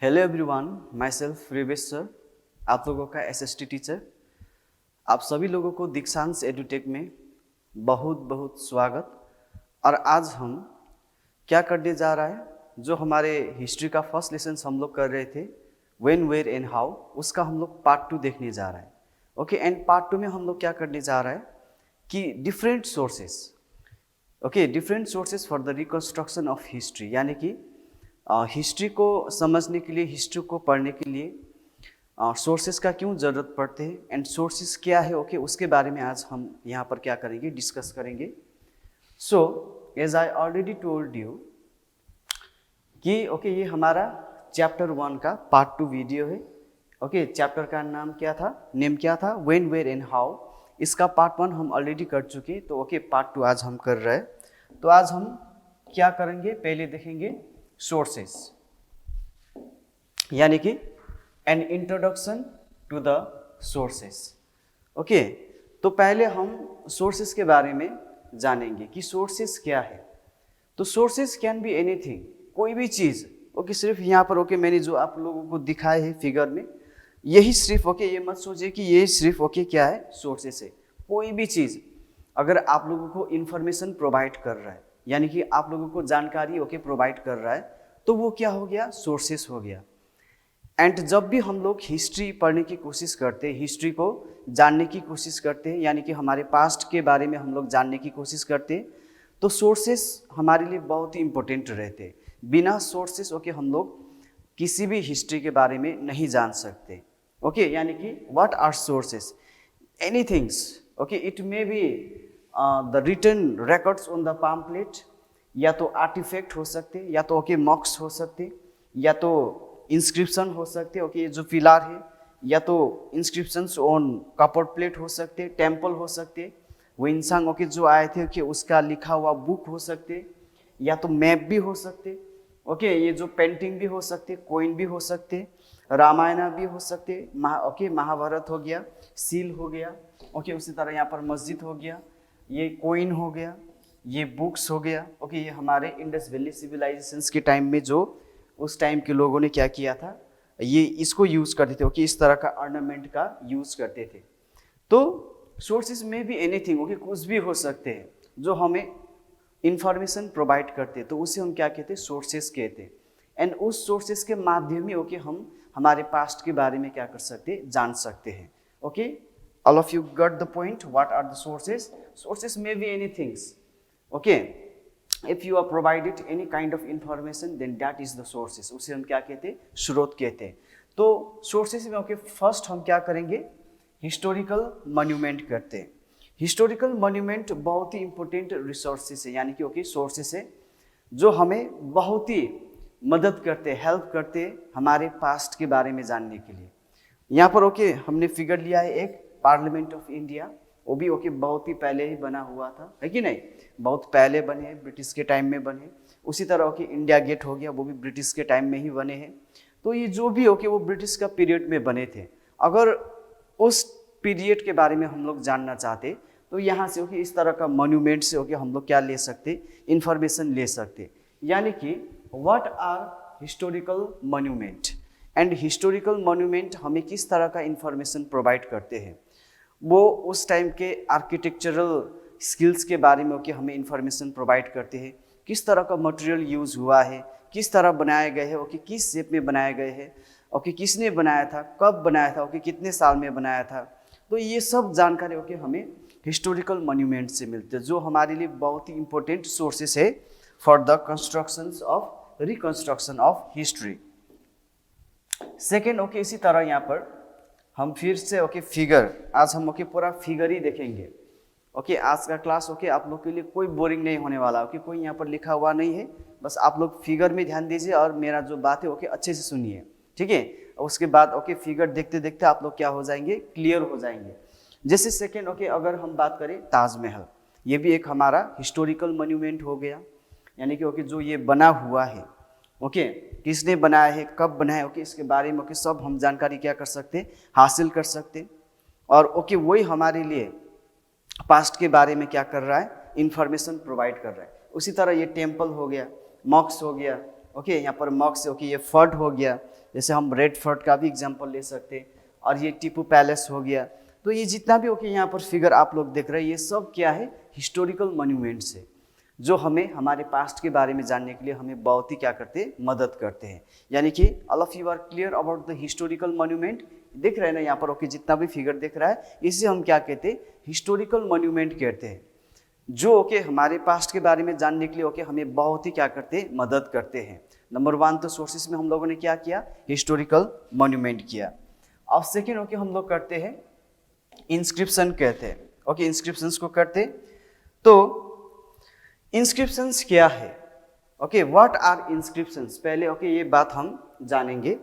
Hello everyone, myself Rivesh sir, आप लोगों का एसएसटी टीचर। आप सभी लोगों को दीक्षांश एडुटेक में बहुत बहुत स्वागत। और आज हम क्या करने जा रहा है, जो हमारे हिस्ट्री का फर्स्ट लेसन हम लोग कर रहे थे व्हेन, वेयर एंड हाउ, उसका हम लोग पार्ट 2 देखने जा रहा है। ओके, एंड पार्ट 2 में हम लोग क्या करने जा रहा है कि different sources for the reconstruction of history, यानी कि हिस्ट्री को समझने के लिए, हिस्ट्री को पढ़ने के लिए सोर्सेस का क्यों ज़रूरत पड़ते हैं एंड सोर्सेस क्या है, ओके, उसके बारे में आज हम यहाँ पर क्या करेंगे, डिस्कस करेंगे। So as I already told you कि ओके, ये हमारा चैप्टर 1 का पार्ट 2 वीडियो है। ओके, चैप्टर का नेम क्या था, व्हेन, वेयर एंड हाउ। इसका पार्ट 1 हम ऑलरेडी कर चुके, तो ओके, पार्ट 2 आज हम कर रहे हैं। तो आज हम क्या करेंगे, पहले देखेंगे सोर्सेस, यानी कि an introduction to the sources. Okay, तो पहले हम सोर्सेस के बारे में जानेंगे कि सोर्सेस क्या है। तो सोर्सेस कैन बी एनीथिंग, कोई भी चीज़। ओके, सिर्फ यहाँ पर ओके मैंने जो आप लोगों को दिखाए है फिगर में, यही सिर्फ ओके, ये मत सोचिए कि ये सिर्फ ओके क्या है, सोर्सेस है। कोई भी चीज़ अगर आप लोगों को इंफॉर्मेशन प्रोवाइड कर रहा है, यानी कि आप लोगों को जानकारी ओके प्रोवाइड कर रहा है, तो वो क्या हो गया, सोर्सेस हो गया। एंड जब भी हम लोग हिस्ट्री पढ़ने की कोशिश करते हैं, हिस्ट्री को जानने की कोशिश करते हैं, यानी कि हमारे पास्ट के बारे में हम लोग जानने की कोशिश करते हैं, तो सोर्सेस हमारे लिए बहुत ही इंपॉर्टेंट रहते हैं। बिना सोर्सेस ओके हम लोग किसी भी हिस्ट्री के बारे में नहीं जान सकते। ओके, यानी कि what are sources, anythings. Okay, it may be the written records on the pamphlet, या तो आर्टिफैक्ट हो सकते, या तो ओके मॉक्स हो सकते, या तो इंस्क्रिप्शन हो सकते। ओके, ये जो पिलर है, या तो इंस्क्रिप्शंस ऑन कॉपर प्लेट हो सकते, टेम्पल हो सकते, वो इंसान ओके जो आए थे कि उसका लिखा हुआ बुक हो सकते, या तो मैप भी हो सकते। ओके, ये जो पेंटिंग भी हो सकते, कोइन भी हो सकते, रामायण भी हो सकते, महाभारत हो गया, सील हो गया। ओके, उसी तरह यहाँ पर मस्जिद हो गया, ये कोइन हो गया, ये बुक्स हो गया। ओके, ये हमारे इंडस वैली सिविलाइजेशंस के टाइम में जो उस टाइम के लोगों ने क्या किया था, ये इसको यूज़ करते थे। ओके, इस तरह का ऑर्नामेंट का यूज़ करते थे। तो सोर्सेज में भी एनीथिंग, ओके, कुछ भी हो सकते हैं जो हमें इंफॉर्मेशन प्रोवाइड करते, तो उसे हम क्या कहते हैं, सोर्सेज कहते हैं। एंड उस सोर्सेज के माध्यम में ओके हम हमारे पास्ट के बारे में क्या कर सकते हैं, जान सकते हैं। Okay, all of you got the point, what are the sources. Sources में be anythings. Okay, if you are provided any kind of information, then that is the sources, उसे हम क्या कहते हैं, स्रोत कहते हैं। तो सोर्सेस में ओके, फर्स्ट हम क्या करेंगे, हिस्टोरिकल मॉन्यूमेंट करते हैं। हिस्टोरिकल मॉन्यूमेंट बहुत ही इंपॉर्टेंट रिसोर्सेस है, यानी कि ओके सोर्सेस है जो हमें बहुत ही मदद करते हैं, हेल्प करते हैं हमारे पास्ट के बारे में जानने के लिए। यहाँ पर ओके हमने फिगर लिया है एक पार्लियामेंट ऑफ इंडिया, वो भी ओके बहुत ही पहले ही बना हुआ था, है कि नहीं, बहुत पहले बने हैं, ब्रिटिश के टाइम में बने। उसी तरह ओके इंडिया गेट हो गया, वो भी ब्रिटिश के टाइम में ही बने हैं। तो ये जो भी ओके वो ब्रिटिश का पीरियड में बने थे। अगर उस पीरियड के बारे में हम लोग जानना चाहते, तो यहाँ से ओके इस तरह का मॉन्यूमेंट से ओके हम लोग क्या ले सकते, इंफॉर्मेशन ले सकते। यानी कि what are historical monument, and historical monument हमें किस तरह का इंफॉर्मेशन प्रोवाइड करते हैं, वो उस टाइम के आर्किटेक्चरल स्किल्स के बारे में ओके हमें इंफॉर्मेशन प्रोवाइड करते हैं। किस तरह का मटेरियल यूज़ हुआ है, किस तरह बनाए गए हैं, ओके किस शेप में बनाए गए हैं, ओके किसने बनाया था, कब बनाया था, ओके कितने साल में बनाया था। तो ये सब जानकारी ओके हमें हिस्टोरिकल मॉन्यूमेंट से मिलते हैं, जो हमारे लिए बहुत ही इंपॉर्टेंट सोर्सेस है for the constructions of reconstruction of history. Second okay, इसी तरह यहाँ पर हम फिर से ओके फिगर, आज हम ओके पूरा फिगर ही देखेंगे। ओके, आज का क्लास ओके आप लोग के लिए कोई बोरिंग नहीं होने वाला। ओके, कोई यहाँ पर लिखा हुआ नहीं है, बस आप लोग फिगर में ध्यान दीजिए और मेरा जो बात है ओके अच्छे से सुनिए, ठीक है। उसके बाद ओके फिगर देखते देखते आप लोग क्या हो जाएंगे, क्लियर हो जाएंगे। जैसे सेकेंड ओके अगर हम बात करें ताजमहल, ये भी एक हमारा हिस्टोरिकल मॉन्यूमेंट हो गया, यानी कि ओके जो ये बना हुआ है, ओके किसने बनाया है, कब बनाया है, ओके इसके बारे में ओके सब हम जानकारी क्या कर सकते हैं, हासिल कर सकते हैं। और ओके वही हमारे लिए पास्ट के बारे में क्या कर रहा है, इंफॉर्मेशन प्रोवाइड कर रहा है। उसी तरह ये टेम्पल हो गया, मॉक्स हो गया, ओके यहाँ पर मग से ओके ये फोर्ट हो गया, जैसे हम रेड फोर्ट का भी एग्जांपल ले सकते हैं, और ये टीपू पैलेस हो गया। तो ये जितना भी ओके यहाँ पर फिगर आप लोग देख रहे हैं, ये सब क्या है, हिस्टोरिकल मॉन्यूमेंट्स है, जो हमें हमारे पास्ट के बारे में जानने के लिए हमें बहुत ही क्या करते हैं, मदद करते हैं। यानी कि all of you are clear about the historical monument. देख रहे हैं ना यहाँ पर ओके जितना भी फिगर दिख रहा है, इसे हम क्या कहते हैं, हिस्टोरिकल मॉन्यूमेंट कहते हैं, जो ओके हमारे पास्ट के बारे में जानने के लिए ओके हमें बहुत ही क्या करते हैं, मदद करते हैं। नंबर 1 तो सोर्सेस में हम लोगों ने क्या किया, हिस्टोरिकल मॉन्यूमेंट किया। अब सेकेंड ओके हम लोग करते हैं इंस्क्रिप्शन कहते हैं। ओके इंस्क्रिप्शंस को करते, तो इंस्क्रिप्शंस क्या है, ओके व्हाट आर इंस्क्रिप्शंस, पहले ओके ये बात हम जानेंगे।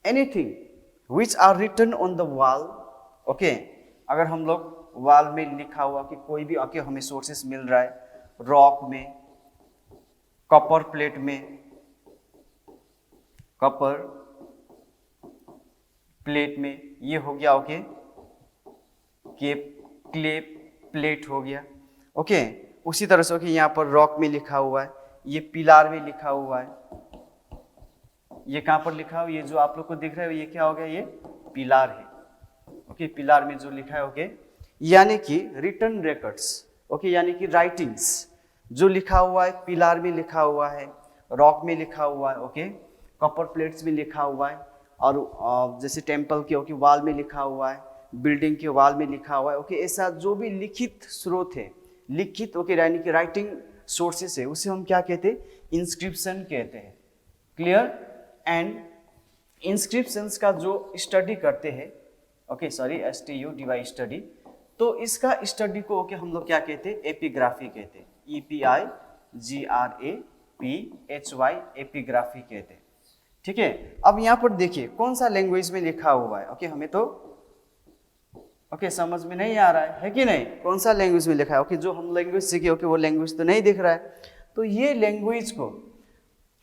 Anything which are written on the wall, okay अगर हम लोग वॉल में लिखा हुआ कि कोई भी ओके हमें सोर्सेस मिल रहा है, रॉक में, कॉपर प्लेट में, कॉपर प्लेट में, ये हो गया ओके क्ले प्लेट हो गया। ओके उसी तरह से ओके यहाँ पर रॉक में लिखा हुआ है, ये पिलार में लिखा हुआ है, ये कहाँ पर लिखा हुआ, ये जो आप लोग को दिख रहा है ये क्या हो गया, ये पिलार है। ओके पिलार में जो लिखा है ओके, यानी कि रिटन रिकॉर्ड्स, ओके यानी कि राइटिंग्स, जो लिखा हुआ है पिलार में लिखा हुआ है, रॉक में लिखा हुआ है, ओके कॉपर प्लेट्स में लिखा हुआ है, और जैसे टेम्पल के ओके वॉल में लिखा हुआ है, बिल्डिंग के वॉल में लिखा हुआ है। ओके ऐसा जो भी लिखित स्रोत है, लिखित ओके यानी कि राइटिंग सोर्सेस है, उसे हम क्या कहते हैं, इंस्क्रिप्शन कहते हैं। क्लियर। एंड इंस्क्रिप्शंस का जो स्टडी करते हैं, ओके सॉरी STUDY स्टडी, तो इसका स्टडी को ओके हम लोग क्या कहते हैं, एपिग्राफी कहते हैं, EPIGRAPHY एपिग्राफी कहते हैं। ठीक है, अब यहाँ पर देखिए कौन सा लैंग्वेज में लिखा हुआ है, ओके हमें तो ओके समझ में नहीं आ रहा है कि नहीं, कौन सा लैंग्वेज में लिखा है, ओके जो हम लैंग्वेज सीखे ओके वो लैंग्वेज तो नहीं दिख रहा है। तो ये लैंग्वेज को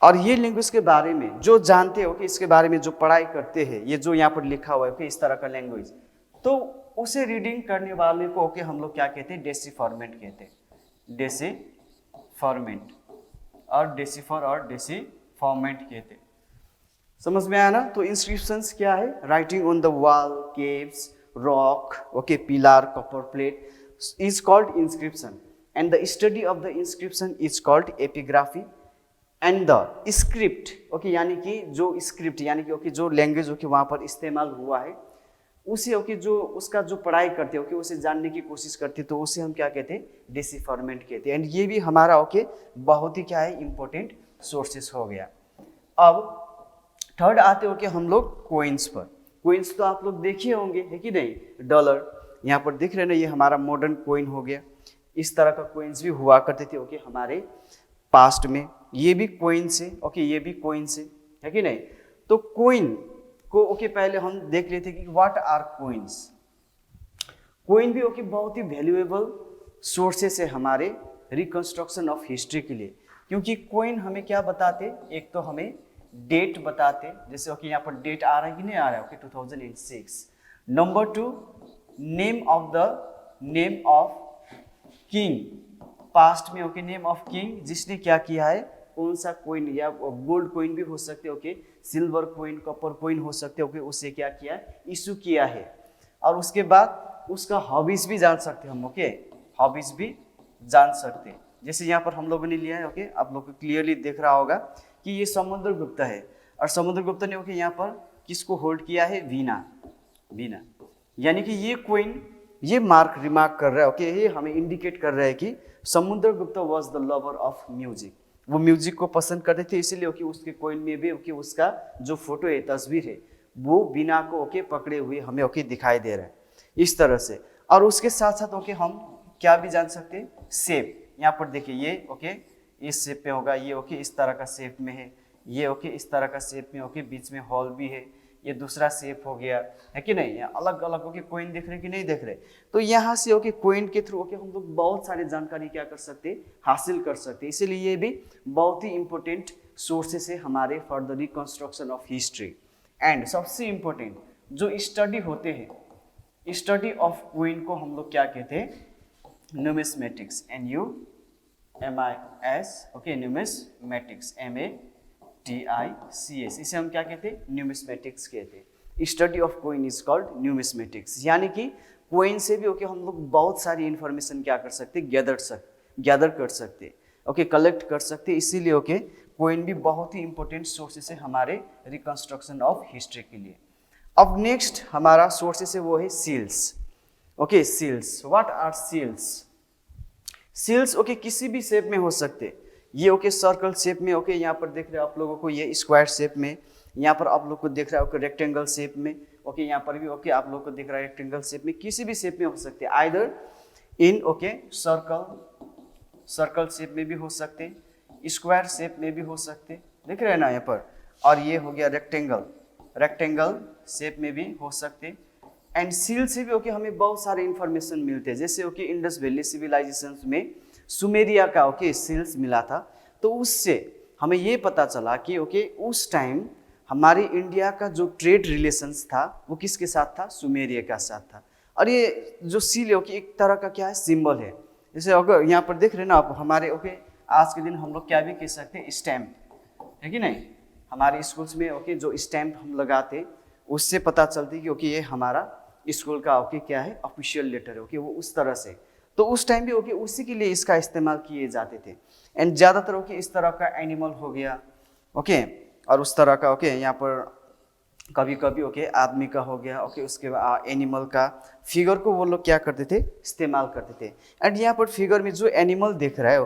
और ये लैंग्वेज के बारे में जो जानते हैं ओके, इसके बारे में जो पढ़ाई करते हैं, ये जो यहाँ पर लिखा हुआ है ओके इस तरह का लैंग्वेज, तो उसे रीडिंग करने वाले को ओके हम लोग क्या कहते हैं, डेसिफरमेंट कहते हैं, डेसिफरमेंट और डेसिफर और डेसिफॉर्मेंट कहते हैं। समझ में आया ना। तो इंस्क्रिप्शंस क्या है, writing on the wall, caves, rock, okay pillar, copper plate is called inscription, and the study of the inscription is called epigraphy, and the script okay यानी कि जो स्क्रिप्ट यानी कि ओके जो लैंग्वेज ओके वहाँ पर इस्तेमाल हुआ है, उसे ओके जो उसका जो पढ़ाई करते हैं ओके उसे जानने की कोशिश करते हैं, तो उसे हम क्या कहते हैं, डेसिफरमेंट कहते हैं। एंड ये भी हमारा ओके बहुत ही क्या है, इंपॉर्टेंट सोर्सेस हो गया। अब थर्ड आते ओके हम लोग कोइंस पर। कोइंस तो आप लोग देखे होंगे है कि नहीं, डॉलर यहाँ पर दिख रहे हैं ना, ये हमारा मॉडर्न कोइन हो गया। इस तरह का कोइंस भी हुआ करते थे ओके हमारे पास्ट में, ये भी कोइंस है ओके, ये भी कोइंस है कि नहीं। तो कोइन को ओके पहले हम देख लेते कि व्हाट आर कोइंस। कोइन भी ओके बहुत ही वैल्यूएबल सोर्सेस है हमारे रिकंस्ट्रक्शन ऑफ हिस्ट्री के लिए, क्योंकि कोइन हमें क्या बताते, एक तो हमें डेट बताते, जैसे ओके यहाँ पर डेट आ रहा है कि नहीं आ रहा है okay 2006। Number 2 name of king, past में ओके नेम ऑफ किंग जिसने क्या किया है, कौन सा कोइन, या गोल्ड कोइन भी हो सकते okay, silver coin, copper coin हो सकते ओके, उससे क्या किया, इशू किया है। और उसके बाद उसका हॉबीज भी जान सकते हम ओके, हॉबीज भी जान सकते, जैसे यहाँ पर हम लोगों ने लिया है ओके, आप लोग को क्लियरली दिख रहा होगा कि ये समुद्रगुप्त है, और समुद्रगुप्त ने ओके यहाँ पर किसको होल्ड किया है, वीना। यानी कि ये कोइन ये रिमार्क कर रहा है ओके, ये हमें इंडिकेट कर रहा है कि Samudragupta was the lover of music, वो म्यूजिक को पसंद करते थे, इसीलिए ओके उसके कोइन में भी ओके उसका जो फोटो है, तस्वीर है, वो वीणा को ओके पकड़े हुए हमें ओके दिखाई दे रहा है इस तरह से। और उसके साथ साथ ओके हम क्या भी जान सकते हैं, शेप, यहाँ पर देखिए ये ओके इस शेप में होगा, ये ओके इस तरह का शेप में है, ये ओके इस तरह का शेप में ओके, बीच में हॉल भी है, ये दूसरा शेप हो गया है कि नहीं, अलग अलग ओके कोइन देख रहे कि नहीं देख रहे। तो यहाँ से ओके कोइन के थ्रू ओके हम लोग बहुत सारी जानकारी क्या कर सकते, हासिल कर सकते, इसीलिए ये भी बहुत ही इंपॉर्टेंट सोर्सेस है हमारे for the reconstruction of history. And सबसे इम्पोर्टेंट जो स्टडी होते हैं, स्टडी ऑफ कोइन को हम लोग क्या कहते हैं, numismatics, NUMIS okay, numismatics, TICS, इसे हम क्या कहते हैं, न्यूमिस्मेटिक्स कहते हैं। Study of coin is called numismatics, यानी कि कोइन से भी हम लोग बहुत सारी इंफॉर्मेशन क्या कर सकते, गैदर कर सकते, कलेक्ट कर सकते। इसीलिए कोइन भी बहुत ही इंपॉर्टेंट सोर्सेस है हमारे रिकंस्ट्रक्शन ऑफ हिस्ट्री के लिए। अब नेक्स्ट हमारा सोर्सेस है वो है seals. Seals, what are seals? Seals किसी भी शेप में हो सकते, ये सर्कल शेप में, यहाँ पर देख रहे हो आप लोगों को ये स्क्वायर शेप में, यहाँ पर आप लोग को दिख रहा है रेक्टेंगल शेप में, यहाँ पर भी आप लोग को दिख रहा है रेक्टेंगल शेप में, किसी भी शेप में हो सकते हैं। आइदर इन सर्कल शेप में भी हो सकते, स्क्वायर शेप में भी हो सकते, देख रहे हैं ना यहाँ पर। और ये हो गया रेक्टेंगल शेप में भी हो सकते। एंड सील से भी हमें बहुत सारे इंफॉर्मेशन मिलते हैं, जैसे इंडस वैली सिविलाइजेशन में सुमेरिया का सील्स मिला था, तो उससे हमें ये पता चला कि उस टाइम हमारे इंडिया का जो ट्रेड रिलेशंस था वो किसके साथ था, सुमेरिया का साथ था। और ये जो सील है एक तरह का क्या है, सिंबल है। जैसे अगर यहाँ पर देख रहे हैं ना आप, हमारे आज के दिन हम लोग क्या भी कह सकते हैं, स्टैम्प है कि नहीं। हमारे स्कूल्स में जो स्टैम्प हम लगाते उससे पता चलती कि ये हमारा स्कूल का क्या है, ऑफिशियल लेटर है, वो उस तरह से। तो उस टाइम भी उसी के लिए इसका इस्तेमाल किए जाते थे। एंड ज़्यादातर इस तरह का एनिमल हो गया, और उस तरह का यहाँ पर कभी कभी आदमी का हो गया, उसके बाद एनिमल का फिगर को वो लोग क्या करते थे, इस्तेमाल करते थे। एंड यहाँ पर फिगर में जो एनिमल दिख रहा है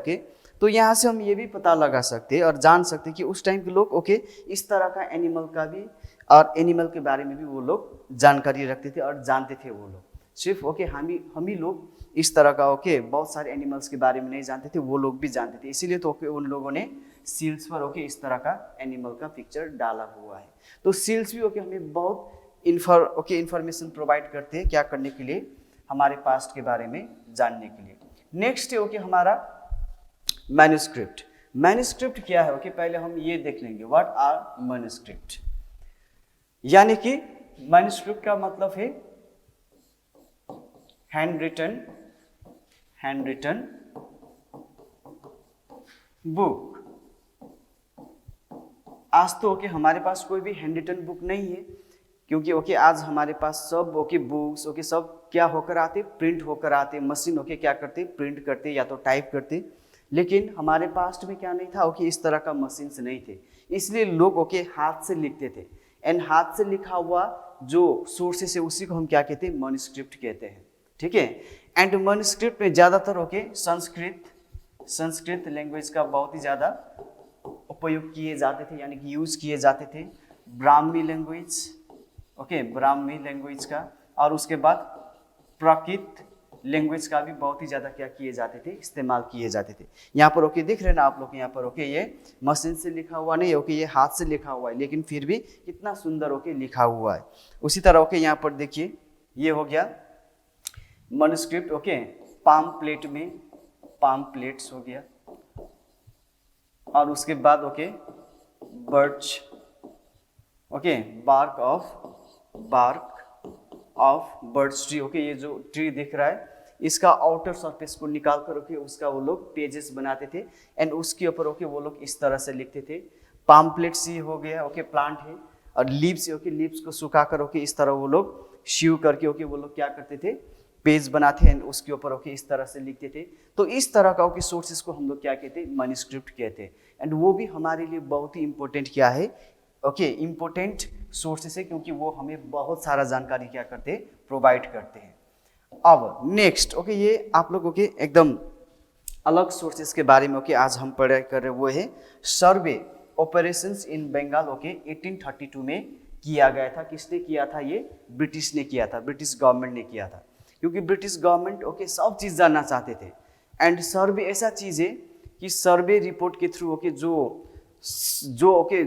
तो यहाँ से हम ये भी पता लगा सकते हैं और जान सकते हैं कि उस टाइम के लोग इस तरह का एनिमल का भी और एनिमल के बारे में भी वो लोग जानकारी रखते थे और जानते थे। वो लोग सिर्फ हम ही लोग इस तरह का बहुत सारे एनिमल्स के बारे में नहीं जानते थे, वो लोग भी जानते थे। इसीलिए तो उन लोगों ने सील्स पर इस तरह का एनिमल का पिक्चर डाला हुआ है। तो सील्स भी हमें बहुत इंफॉर्मेशन प्रोवाइड करते हैं, क्या करने के लिए, हमारे पास्ट के बारे में जानने के लिए। नेक्स्ट है हमारा मैन्युस्क्रिप्ट। मैन्युस्क्रिप्ट क्या है, पहले हम ये देख लेंगे, व्हाट आर मैन्युस्क्रिप्ट। यानी कि मैन्युस्क्रिप्ट का मतलब है हैंड रिटन बुक। आज तो हमारे पास कोई भी हैंड रिटन बुक नहीं है, क्योंकि आज हमारे पास सब बुक्स सब क्या होकर आते, प्रिंट होकर आते। मशीन क्या करते, प्रिंट करते या तो टाइप करते। लेकिन हमारे पास्ट में क्या नहीं था, इस तरह का मशीन्स नहीं थे, इसलिए लोग हाथ से लिखते थे। एंड हाथ से लिखा हुआ जो सोर्सेस है उसी को हम क्या कहते हैं, मैन्युस्क्रिप्ट कहते हैं, ठीक है। एंड मैन्युस्क्रिप्ट में ज़्यादातर संस्कृत लैंग्वेज का बहुत ही ज़्यादा उपयोग किए जाते थे, यानी कि यूज किए जाते थे। ब्राह्मी लैंग्वेज का, और उसके बाद प्राकृत लैंग्वेज का भी बहुत ही ज़्यादा क्या किए जाते थे, इस्तेमाल किए जाते थे। यहाँ पर दिख रहे हैं ना आप लोग, यहाँ पर ये मशीन से लिखा हुआ नहीं है, ये हाथ से लिखा हुआ है, लेकिन फिर भी कितना सुंदर लिखा हुआ है। उसी तरह यहाँ पर देखिए, ये हो गया मैन्युस्क्रिप्ट, पाम प्लेट्स हो गया। और उसके बाद birch, bark of birch tree, ये जो ट्री दिख रहा है इसका आउटर सरफेस को निकाल कर उसका वो लोग पेजेस बनाते थे। एंड उसके ऊपर वो लोग इस तरह से लिखते थे। पाम प्लेट्स ही हो गया, प्लांट है। और लीव्स लीव्स को सुखा कर इस तरह वो लोग शीव करके वो लोग क्या करते थे, पेज बनाते हैं, उसके ऊपर इस तरह से लिखते थे। तो इस तरह का सोर्सेस को हम लोग क्या कहते हैं, मैन्युस्क्रिप्ट कहते हैं। एंड वो भी हमारे लिए बहुत ही इंपॉर्टेंट क्या है, इंपॉर्टेंट सोर्सेस है, क्योंकि वो हमें बहुत सारा जानकारी क्या करते हैं, प्रोवाइड करते हैं। अब नेक्स्ट ये आप लोगों के एकदम अलग सोर्सेस के बारे में आज हम पढ़ाई कर रहे हैं, वो है सर्वे ऑपरेशंस इन बंगाल 1832 में किया गया था। किसने किया था, ये ब्रिटिश ने किया था, ब्रिटिश गवर्नमेंट ने किया था। क्योंकि ब्रिटिश गवर्नमेंट सब चीज़ जानना चाहते थे। एंड सर्वे ऐसा चीज़ है कि सर्वे रिपोर्ट के थ्रू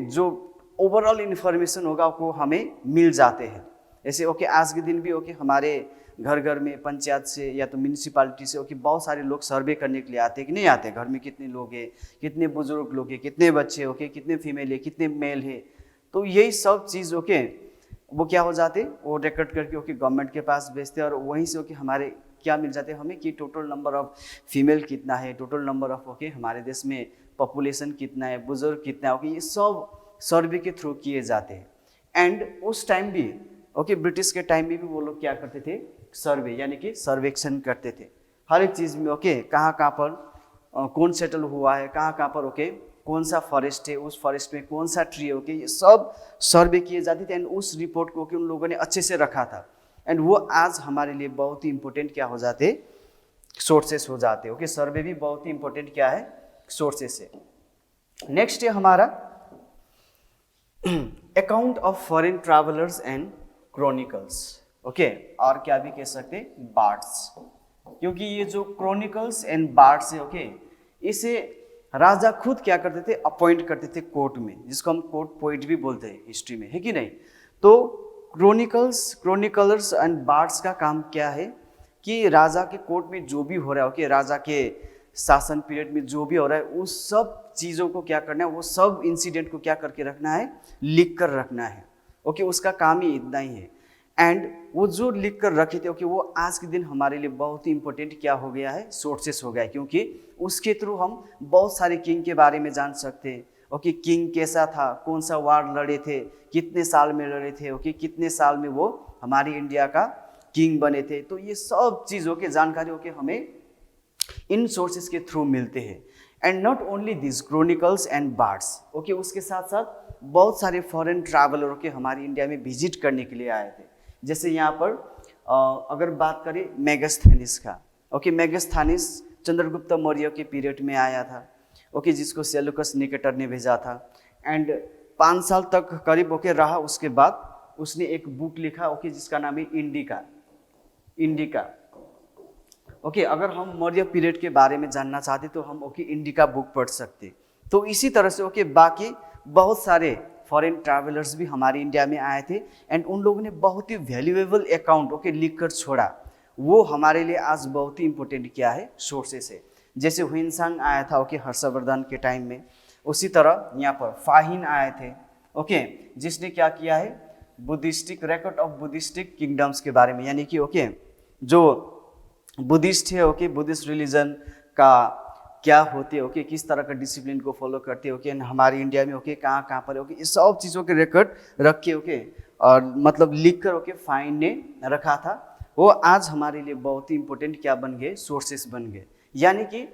जो ओवरऑल इन्फॉर्मेशन होगा वो हमें मिल जाते हैं। जैसे आज के दिन भी हमारे घर घर में पंचायत से या तो म्यूनिसिपालिटी से बहुत सारे लोग सर्वे करने के लिए आते हैं कि नहीं आते, घर में कितने लोग हैं, कितने बुजुर्ग लोग हैं, कितने बच्चे कितने फीमेल है, कितने मेल है। तो यही सब चीज़ वो क्या हो जाते, वो रिकॉर्ड करके गवर्नमेंट के पास भेजते हैं। और वहीं से हमारे क्या मिल जाते हैं हमें, कि टोटल नंबर ऑफ फीमेल कितना है, टोटल नंबर ऑफ हमारे देश में पॉपुलेशन कितना है, बुजुर्ग कितना है, ये सब सर्वे के थ्रू किए जाते हैं। एंड उस टाइम भी ओके ब्रिटिश के टाइम में भी वो लोग क्या करते थे, सर्वे यानी कि सर्वेक्षण करते थे हर एक चीज़ में। ओके कहाँ कहाँ पर कौन सेटल हुआ है, कहाँ कहाँ पर ओके कौन सा फॉरेस्ट है, उस फॉरेस्ट में कौन सा ट्री है, ओके ये सब सर्वे किए जाते थे। एंड उस रिपोर्ट को ओके उन लोगों ने अच्छे से रखा था। एंड वो आज हमारे लिए बहुत ही इंपॉर्टेंट क्या हो जाते, सोर्सेस हो जाते। ओके सर्वे भी बहुत ही इंपॉर्टेंट क्या है, सोर्सेस है। नेक्स्ट है हमारा account of foreign travellers and chronicles. Okay और क्या भी कह सकते हैं, बार्ड्स, क्योंकि ये जो क्रॉनिकल्स एंड बार्ड्स है ओके इसे राजा खुद क्या करते थे, अपॉइंट करते थे कोर्ट में, जिसको हम कोर्ट पोइट भी बोलते हैं हिस्ट्री में, है कि नहीं। तो क्रॉनिकलर्स एंड बार्ड्स का काम क्या है कि राजा के कोर्ट में जो भी हो रहा है ओके राजा के शासन पीरियड में जो भी हो रहा है उस सब चीज़ों को क्या करना है, वो सब इंसिडेंट को क्या करके रखना है, लिख कर रखना है। ओके उसका काम ही इतना ही है। एंड वो जो लिख कर रखे थे ओके वो आज के दिन हमारे लिए बहुत ही इंपॉर्टेंट क्या हो गया है, सोर्सेस हो गया है, क्योंकि उसके थ्रू हम बहुत सारे किंग के बारे में जान सकते हैं। ओके किंग कैसा था, कौन सा वार लड़े थे, कितने साल में लड़े थे, ओके कितने साल में वो हमारी इंडिया का किंग बने थे। तो ये सब चीज़ों के जानकारी ओके हमें इन सोर्सेस के थ्रू मिलते हैं। And not only this chronicles and birds okay उसके साथ साथ बहुत सारे फॉरेन ट्रैवलर ओके हमारी इंडिया में विजिट करने के लिए आए थे। जैसे यहाँ पर अगर बात करें मेगास्थनीज का, ओके मेगास्थनीज चंद्रगुप्त मौर्य के पीरियड में आया था ओके जिसको सेल्यूकस निकेटर ने भेजा था। एंड 5 साल तक करीब ओके रहा। उसके बाद उसने एक बुक लिखा ओके जिसका नाम है इंडिका। ओके अगर हम मौर्य पीरियड के बारे में जानना चाहते तो हम ओके इंडिका बुक पढ़ सकते। तो इसी तरह से ओके बाकी बहुत सारे फॉरेन ट्रैवलर्स भी हमारी इंडिया में आए थे। एंड उन लोगों ने बहुत ही वैल्यूएबल अकाउंट ओके लिख कर छोड़ा, वो हमारे लिए आज बहुत ही इंपॉर्टेंट क्या है, सोर्सेस है। जैसे हुइनसांग आया था ओके हर्षवर्धन के टाइम में, उसी तरह यहाँ पर फाहिन आए थे ओके जिसने क्या किया है, बुद्धिस्टिक रिकॉर्ड ऑफ बुद्धिस्टिक किंगडम्स के बारे में, यानी कि ओके जो बुद्धिस्ट है ओके बुद्धिस्ट रिलीजन का क्या होते हैं ओके किस तरह का डिसिप्लिन को फॉलो करते हैं ओके हमारी इंडिया में ओके कहाँ कहाँ पर ओके इस सब चीज़ों के रिकॉर्ड रख के ओके और मतलब लिख कर ओके फाइन ने रखा था। वो आज हमारे लिए बहुत ही इंपॉर्टेंट क्या बन गए, सोर्सेस बन गए। यानी कि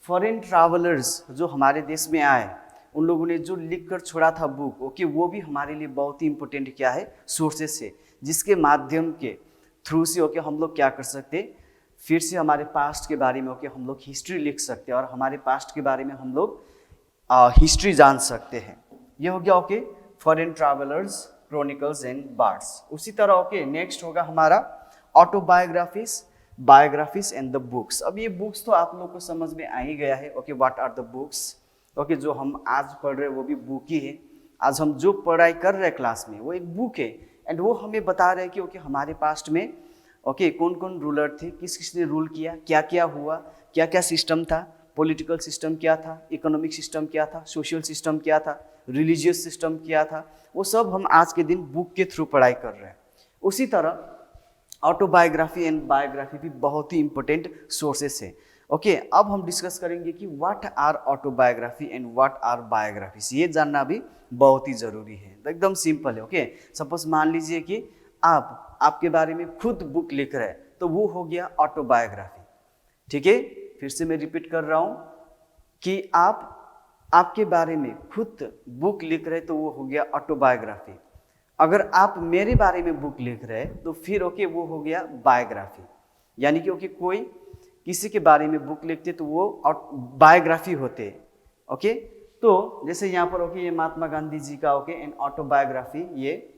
फॉरेन ट्रैवलर्स जो हमारे देश में आए उन लोगों ने जो लिख कर छोड़ा था बुक ओके वो भी हमारे लिए बहुत ही इंपॉर्टेंट क्या है, सोर्सेस है, जिसके माध्यम के थ्रू से ओके हम लोग क्या कर सकते, फिर से हमारे पास्ट के बारे में ओके हम लोग हिस्ट्री लिख सकते हैं और हमारे पास्ट के बारे में हम लोग हिस्ट्री जान सकते हैं। ये हो गया okay foreign travellers, chronicles and birds. उसी तरह ओके नेक्स्ट होगा हमारा autobiographies, biographies and the books. अब ये बुक्स तो आप लोग को समझ में आ ही गया है okay what are the books. Okay जो हम आज पढ़ रहे हैं वो भी बुक ही है। आज हम जो पढ़ाई कर रहे हैं क्लास में वो एक बुक है। एंड वो हमें बता रहे हैं कि ओके हमारे पास्ट में ओके कौन कौन रूलर थे, किस किसने रूल किया, क्या क्या हुआ, क्या क्या सिस्टम था, पॉलिटिकल सिस्टम क्या था, इकोनॉमिक सिस्टम क्या था, सोशल सिस्टम क्या था, रिलीजियस सिस्टम क्या था, वो सब हम आज के दिन बुक के थ्रू पढ़ाई कर रहे हैं। उसी तरह ऑटोबायोग्राफी एंड बायोग्राफी भी बहुत ही इंपॉर्टेंट सोर्सेस है। ओके अब हम डिस्कस करेंगे कि what are autobiography and what are biographies. ये जानना भी बहुत ही ज़रूरी है, एकदम सिंपल है। ओके सपोज मान लीजिए कि आपके बारे में खुद बुक लिख रहे हैं तो वो हो गया ऑटोबायोग्राफी। ठीक है, फिर से मैं रिपीट कर रहा हूँ कि आपके बारे में खुद बुक लिख रहे तो वो हो गया ऑटोबायोग्राफी। अगर आप मेरे बारे में बुक लिख रहे हैं तो फिर ओके वो हो गया बायोग्राफी। यानी कि ओके कोई किसी के बारे में बुक लिखते तो वो बायोग्राफी होते। ओके तो जैसे यहाँ पर ओके ये महात्मा गांधी जी का ओके एन ऑटोबायोग्राफी, ये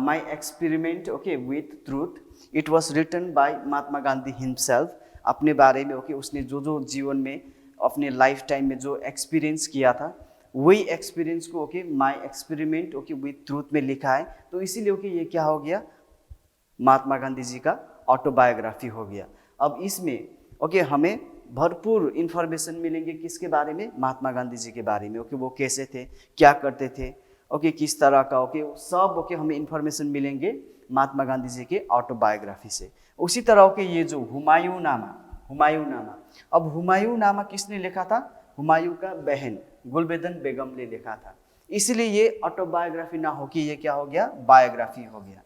my experiment okay with truth, it was written by Mahatma Gandhi himself। अपने बारे में ओके उसने जो जो जीवन में अपने लाइफ टाइम में जो एक्सपीरियंस किया था वही एक्सपीरियंस को okay my experiment okay with truth में लिखा है। तो इसीलिए ओके ये क्या हो गया, महात्मा गांधी जी का ऑटोबायोग्राफी हो गया। अब इसमें ओके हमें भरपूर इंफॉर्मेशन मिलेंगे किसके बारे में, महात्मा गांधी जी के बारे में। ओके वो कैसे थे, क्या करते थे, ओके किस तरह का ओके सब ओके हमें इंफॉर्मेशन मिलेंगे महात्मा गांधी जी के ऑटोबायोग्राफी से। उसी तरह ओके ये जो हुमायूं नामा, अब हुमायूं नामा किसने लिखा था, हुमायूं का बहन गुलबेदन बेगम ने लिखा था। इसलिए ये ऑटोबायोग्राफी ना हो कि ये क्या हो गया, बायोग्राफी हो गया।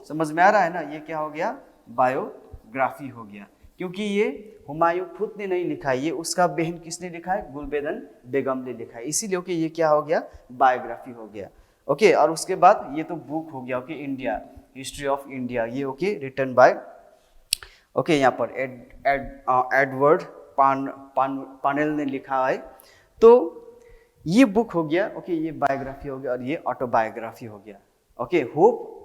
समझ में आ रहा है ना, ये क्या हो गया, बायोग्राफी हो गया, क्योंकि ये हुमायूं खुद ने नहीं लिखा है, ये उसका बहन किसने लिखा है, गुलबेदन बेगम ने लिखा है, इसीलिए ओके ये क्या हो गया, बायोग्राफी हो गया। ओके, और उसके बाद ये तो बुक हो गया, okay, India, history of India, ये ओके रिटन बाय ओके यहाँ पर एडवर्ड पानेल ने लिखा है। तो ये बुक हो गया, ओके, ये बायोग्राफी हो गया और ये ऑटोबायोग्राफी हो गया। ओके, होप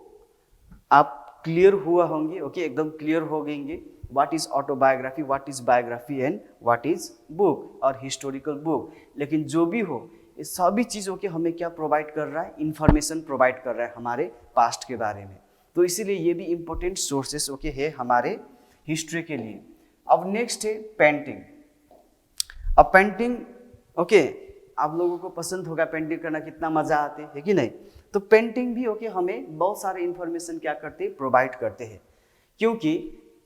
आप क्लियर हुआ होंगे, ओके, एकदम क्लियर हो गएंगे what is autobiography, what is biography and what is book और हिस्टोरिकल बुक। लेकिन जो भी हो, ये सभी चीज़ों के हमें क्या प्रोवाइड कर रहा है, इंफॉर्मेशन प्रोवाइड कर रहा है हमारे पास्ट के बारे में। तो इसीलिए ये भी इंपॉर्टेंट सोर्सेस ओके है हमारे हिस्ट्री के लिए। अब नेक्स्ट है पेंटिंग। अब पेंटिंग ओके, आप लोगों को पसंद होगा पेंटिंग करना, कितना मजा आते है कि नहीं। तो पेंटिंग भी ओके हमें बहुत सारे इंफॉर्मेशन क्या करते हैं, प्रोवाइड करते हैं, क्योंकि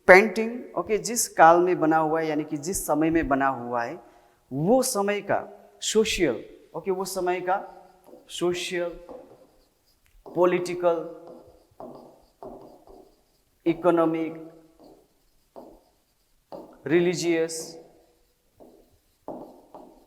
पेंटिंग ओके जिस काल में बना हुआ है, यानी कि जिस समय में बना हुआ है, वो समय का सोशल ओके, वो समय का सोशल, पॉलिटिकल, इकोनॉमिक, रिलीजियस,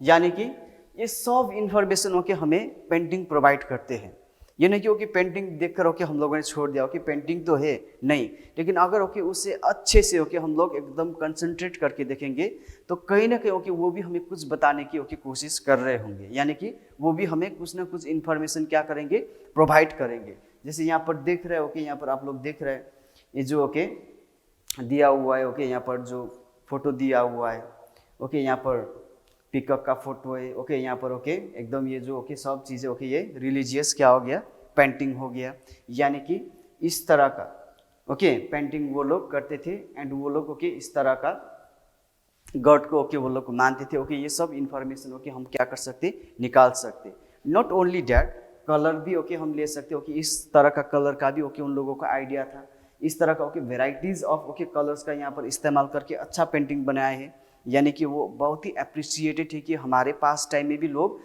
यानी कि ये सब इंफॉर्मेशन ओके हमें पेंटिंग प्रोवाइड करते हैं। ये नहीं कि ओके पेंटिंग देखकर ओके हम लोगों ने छोड़ दिया, ओके पेंटिंग तो है नहीं, लेकिन अगर ओके उससे अच्छे से ओके हम लोग एकदम कंसंट्रेट करके देखेंगे तो कहीं ना कहीं ओके वो भी हमें कुछ बताने की ओके कोशिश कर रहे होंगे, यानी कि वो भी हमें कुछ ना कुछ इंफॉर्मेशन क्या करेंगे, प्रोवाइड करेंगे। जैसे यहाँ पर देख रहे हैं ओके, यहाँ पर आप लोग देख रहे हैं ये जो ओके दिया हुआ है, ओके यहाँ पर जो फोटो दिया हुआ है, ओके यहाँ पर पिकअप का फोटो है, ओके यहाँ पर ओके एकदम ये जो ओके सब चीज़ें ओके ये रिलीजियस क्या हो गया, पेंटिंग हो गया। यानी कि इस तरह का ओके पेंटिंग वो लोग करते थे एंड वो लोग ओके इस तरह का गॉड को ओके वो लोग मानते थे। ओके ये सब इंफॉर्मेशन ओके हम क्या कर सकते, निकाल सकते। नॉट ओनली डैट, कलर भी ओके हम ले सकते, ओके इस तरह का कलर का भी ओके उन लोगों का आइडिया था, इस तरह का okay varieties of okay colours का यहाँ पर इस्तेमाल करके अच्छा पेंटिंग बनाए हैं। यानी कि वो बहुत ही अप्रिशिएटेड है कि हमारे पास टाइम में भी लोग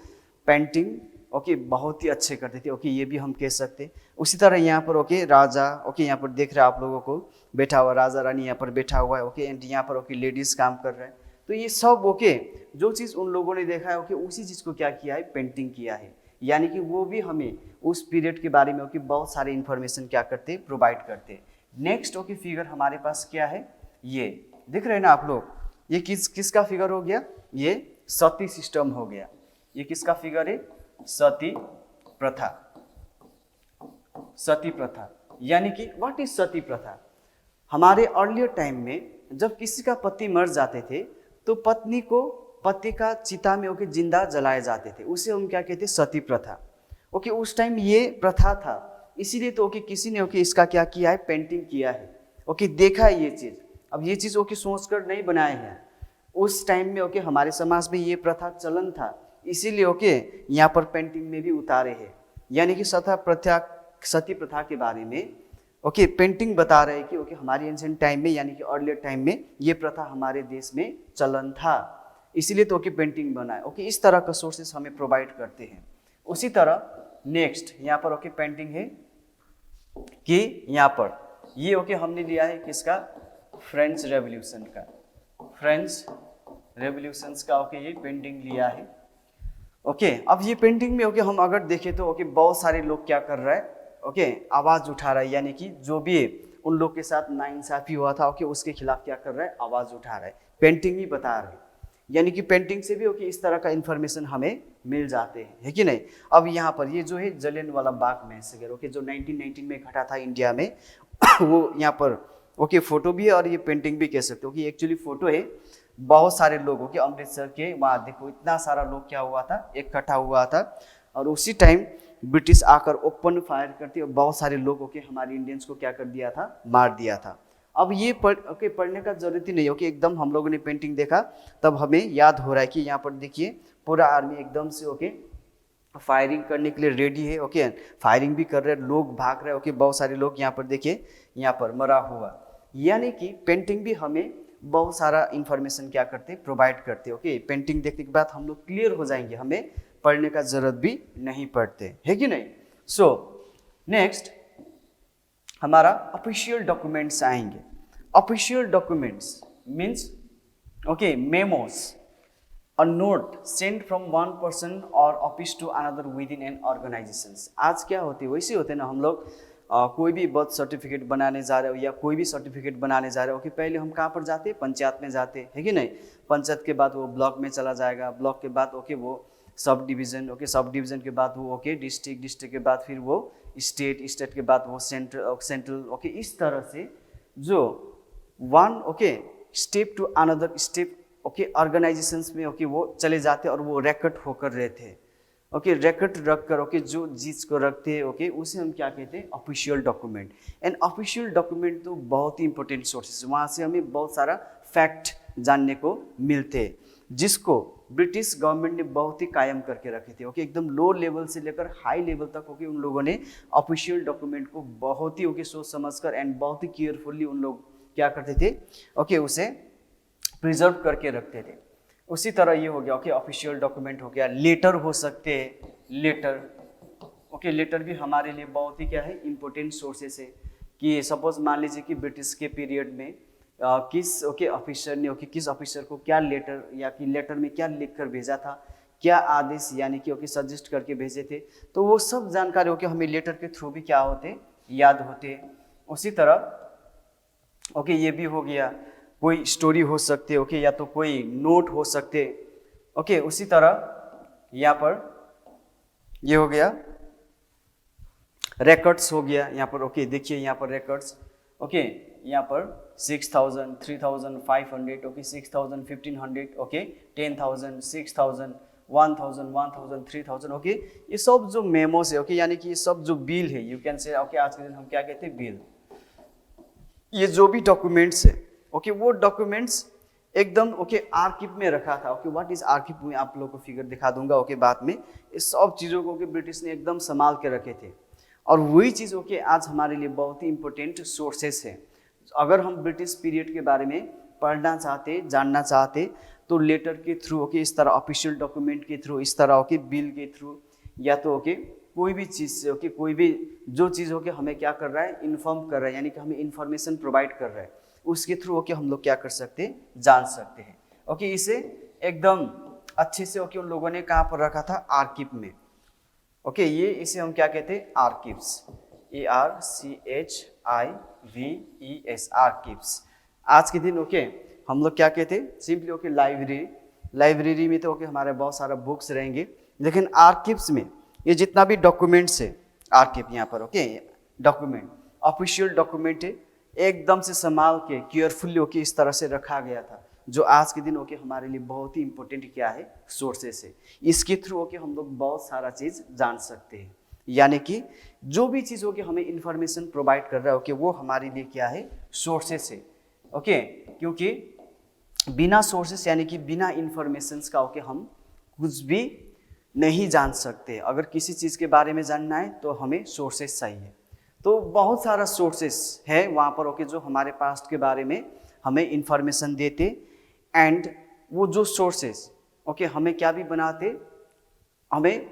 पेंटिंग ओके बहुत ही अच्छे करते थे, ओके ये भी हम कह सकते। उसी तरह यहाँ पर ओके राजा ओके यहाँ पर देख रहे हैं आप लोगों को बैठा हुआ, राजा रानी यहाँ पर बैठा हुआ है, ओके एंड यहाँ पर ओके लेडीज काम कर रहे हैं। तो ये सब ओके जो चीज़ उन लोगों ने देखा है ओके उसी चीज़ को क्या किया है, पेंटिंग किया है। यानी कि वो भी हमें उस पीरियड के बारे में ओके बहुत सारे इंफॉर्मेशन क्या करते, प्रोवाइड करते। नेक्स्ट ओके फिगर हमारे पास क्या है, ये दिख रहे हैं ना आप लोग, ये किसका फिगर हो गया, ये सती सिस्टम हो गया। ये किसका फिगर है, सती प्रथा। सती प्रथा यानी कि व्हाट इज सती प्रथा। हमारे अर्लियर टाइम में जब किसी का पति मर जाते थे तो पत्नी को पति का चिता में ओके जिंदा जलाए जाते थे, उसे हम क्या कहते, सती प्रथा। ओके उस टाइम ये प्रथा था, इसीलिए तो ओके किसी ने ओके इसका क्या किया है, पेंटिंग किया है, ओके देखा है ये चीज़। अब ये चीज़ ओके सोचकर नहीं बनाए हैं, उस टाइम में ओके हमारे समाज में ये प्रथा चलन था, इसीलिए ओके यहाँ पर पेंटिंग में भी उतारे हैं। यानी कि सती प्रथा के बारे में ओके पेंटिंग बता रहे हैं कि ओके हमारे एंशिएंट टाइम में यानी कि अर्लियर टाइम में ये प्रथा हमारे देश में चलन था, इसीलिए तो ओके पेंटिंग बनाए। ओके इस तरह का सोर्सेस हमें प्रोवाइड करते हैं। उसी तरह नेक्स्ट यहाँ पर ओके पेंटिंग है कि यहाँ पर ये ओके हमने लिया है किसका, फ्रेंच रेवोल्यूशन का, फ्रेंच रेवोल्यूशंस का ओके ये पेंटिंग लिया है। ओके अब ये पेंटिंग में ओके हम अगर देखें तो ओके बहुत सारे लोग क्या कर रहा है, ओके आवाज़ उठा रहा है, यानी कि जो भी उन लोग के साथ नाइंसाफी हुआ था ओके उसके खिलाफ क्या कर रहा है, आवाज़ उठा रहा है, पेंटिंग ही बता रहा है। यानी कि पेंटिंग से भी ओके इस तरह का इन्फॉर्मेशन हमें मिल जाते हैं, है कि नहीं। अब यहाँ पर ये जो है जलियांवाला बाग मैसेकर ओके जो 1919 में घटा था इंडिया में वो यहाँ पर ओके फोटो भी है और ये पेंटिंग भी कह सकते हो कि एक्चुअली फोटो है। बहुत सारे लोगों के अमृतसर के वहाँ देखो इतना सारा लोग क्या हुआ था, इकट्ठा हुआ था, और उसी टाइम ब्रिटिश आकर ओपन फायर करते और बहुत सारे लोगों के हमारे इंडियंस को क्या कर दिया था, मार दिया था। अब ये पढ़ने का जरूरत ही नहीं, ओके एकदम हम लोगों ने पेंटिंग देखा तब हमें याद हो रहा है कि यहाँ पर देखिए पूरा आर्मी एकदम से ओके फायरिंग करने के लिए रेडी है, ओके फायरिंग भी कर रहे हैं, लोग भाग रहे हैं, ओके बहुत सारे लोग यहाँ पर देखिए यहाँ पर मरा हुआ। यानी कि पेंटिंग भी हमें बहुत सारा इंफॉर्मेशन क्या करते, प्रोवाइड करते। ओके पेंटिंग देखने के बाद हम लोग क्लियर हो जाएंगे, हमें पढ़ने का ज़रूरत भी नहीं पड़ते, है कि नहीं। सो नेक्स्ट हमारा ऑफिशियल डॉक्यूमेंट्स आएंगे। Official documents means okay memos, a note sent from one person or office to another within an organization। आज क्या होती है, वैसे होते हैं ना, हम लोग कोई भी बर्थ सर्टिफिकेट बनाने जा रहे हो या कोई भी सर्टिफिकेट बनाने जा रहे हो, कि पहले हम कहाँ पर जाते हैं, पंचायत में जाते हैं कि नहीं। पंचायत के बाद वो ब्लॉक में चला जाएगा, ब्लॉक के बाद ओके वो sub division, okay sub division के बाद वो ओके डिस्ट्रिक्ट, डिस्ट्रिक्ट के बाद फिर वो स्टेट, स्टेट के बाद वो सेंट्रल ओके। इस तरह से जो one okay step to another step okay organisations में ओके वो चले जाते और वो रिकॉर्ड होकर रहते हैं, ओके रिकॉर्ड रख कर ओके जो चीज़ को रखते हैं ओके उसे हम क्या कहते हैं, official document. And official document तो बहुत ही इंपॉर्टेंट सोर्सेस, वहाँ से हमें बहुत सारा फैक्ट जानने को मिलते हैं, जिसको ब्रिटिश गवर्नमेंट ने बहुत ही कायम करके रखे थे, ओके एकदम लो लेवल से लेकर हाई लेवल तक ओके उन लोगों ने ऑफिशियल डॉक्यूमेंट को बहुत ही ओके सोच समझ कर एंड बहुत ही केयरफुली उन लोग क्या करते थे, ओके उसे प्रिजर्व करके रखते थे। उसी तरह ये हो गया ओके ऑफिशियल डॉक्यूमेंट हो गया। लेटर हो सकते हैं, लेटर ओके लेटर भी हमारे लिए बहुत ही क्या है, इंपॉर्टेंट सोर्सेस है। कि सपोज मान लीजिए कि ब्रिटिश के पीरियड में किस ओके ऑफिसर ने ओके किस ऑफिसर को क्या लेटर या कि लेटर में क्या लिख कर भेजा था, क्या आदेश यानी कि ओके सजेस्ट करके भेजे थे, तो वो सब जानकारी ओके हमें लेटर के थ्रू भी क्या होते, याद होते। उसी तरह ओके ये भी हो गया, कोई स्टोरी हो सकती है ओके या तो कोई नोट हो सकते ओके। उसी तरह यहाँ पर ये हो गया रिकॉर्ड्स हो गया यहाँ पर ओके। देखिए यहाँ पर रिकॉर्ड्स ओके, यहाँ पर 6000, 3500 ओके 6000, 1500 ओके 10,000, 6000, 1000, 1000, 3000 ओके। ये सब जो मेमोस है ओके यानी कि ये सब जो बिल है, यू कैन से ओके आज के दिन हम क्या कहते हैं, बिल। ये जो भी डॉक्यूमेंट्स है ओके वो डॉक्यूमेंट्स एकदम ओके आर्कीव में रखा था ओके। व्हाट इज आर्कीव, में आप लोगों को फिगर दिखा दूंगा ओके बाद में। इस सब चीज़ों को ओके ब्रिटिश ने एकदम संभाल के रखे थे, और वही चीज़ ओके आज हमारे लिए बहुत ही इंपॉर्टेंट सोर्सेस है। अगर हम ब्रिटिश पीरियड के बारे में पढ़ना चाहते, जानना चाहते, तो लेटर के थ्रू ओके इस तरह ऑफिशियल डॉक्यूमेंट के थ्रू, इस तरह ओके बिल के थ्रू, या तो ओके कोई भी चीज़ से ओके कोई भी जो चीज़ ओके हमें क्या कर रहा है, इन्फॉर्म कर रहा है, यानी कि हमें इन्फॉर्मेशन प्रोवाइड कर रहा है, उसके थ्रू ओके हम लोग क्या कर सकते हैं, जान सकते हैं ओके। इसे एकदम अच्छे से ओके उन लोगों ने कहाँ पर रखा था, आर्कीव में ओके। ये इसे हम क्या कहते हैं, आर्कीव्स, ARCHIVES आर्कीव्स। आज के दिन ओके हम लोग क्या कहते हैं, सिंपली ओके लाइब्रेरी। लाइब्रेरी में तो ओके हमारे बहुत सारा बुक्स रहेंगे, लेकिन आर्कीव्स में ये जितना भी डॉक्यूमेंट्स है, आर्कीव यहाँ पर ओके डॉक्यूमेंट ऑफिशियल डॉक्यूमेंट है, एकदम से संभाल के केयरफुली ओके इस तरह से रखा गया था, जो आज के दिन ओके हमारे लिए बहुत ही इंपॉर्टेंट क्या है, सोर्सेस है। इसके थ्रू ओके हम लोग बहुत सारा चीज़ जान सकते हैं, यानी कि जो भी चीज़ ओके हमें इंफॉर्मेशन प्रोवाइड कर रहा है ओके वो हमारे लिए क्या है, सोर्सेस है ओके। क्योंकि बिना सोर्सेस यानी कि बिना इंफॉर्मेशंस का ओके हम कुछ भी नहीं जान सकते। अगर किसी चीज़ के बारे में जानना है तो हमें सोर्सेस चाहिए। तो बहुत सारा सोर्सेस है वहाँ पर ओके जो हमारे पास्ट के बारे में हमें इंफॉर्मेशन देते, एंड वो जो सोर्सेस ओके हमें क्या भी बनाते, हमें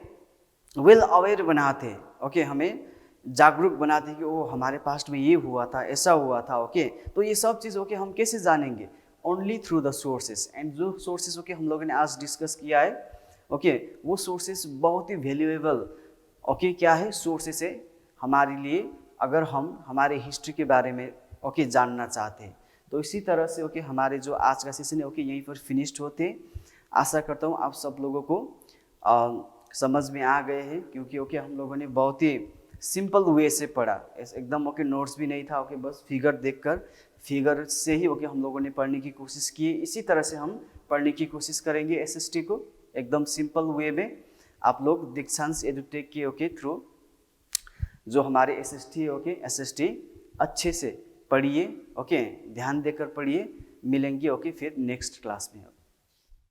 वेल अवेयर बनाते ओके, हमें जागरूक बनाते कि वो हमारे पास्ट में ये हुआ था, ऐसा हुआ था ओके। तो ये सब चीज़ ओके हम कैसे जानेंगे, only through the sources. And जो सोर्सेस ओके हम लोगों ने आज डिस्कस किया है ओके वो सोर्सेस बहुत ही वैल्यूएबल ओके क्या है, सोर्सेस है हमारे लिए, अगर हम हमारे हिस्ट्री के बारे में ओके जानना चाहते हैं। तो इसी तरह से ओके हमारे जो आज का सेशन है ओके यहीं पर फिनिश्ड होते। आशा करता हूँ आप सब लोगों को समझ में आ गए हैं, क्योंकि ओके हम लोगों ने बहुत ही सिंपल वे से पढ़ा, एकदम ओके नोट्स भी नहीं था ओके, बस फिगर देखकर फिगर से ही ओके हम लोगों ने पढ़ने की कोशिश की। इसी तरह से हम पढ़ने की कोशिश करेंगे एसएसटी को एकदम सिंपल वे में। आप लोग दीक्षांश एडुटेक के ओके थ्रू जो हमारे एसएसटी है ओके एसएसटी अच्छे से पढ़िए ओके, ध्यान देकर पढ़िए। मिलेंगे ओके फिर नेक्स्ट क्लास में।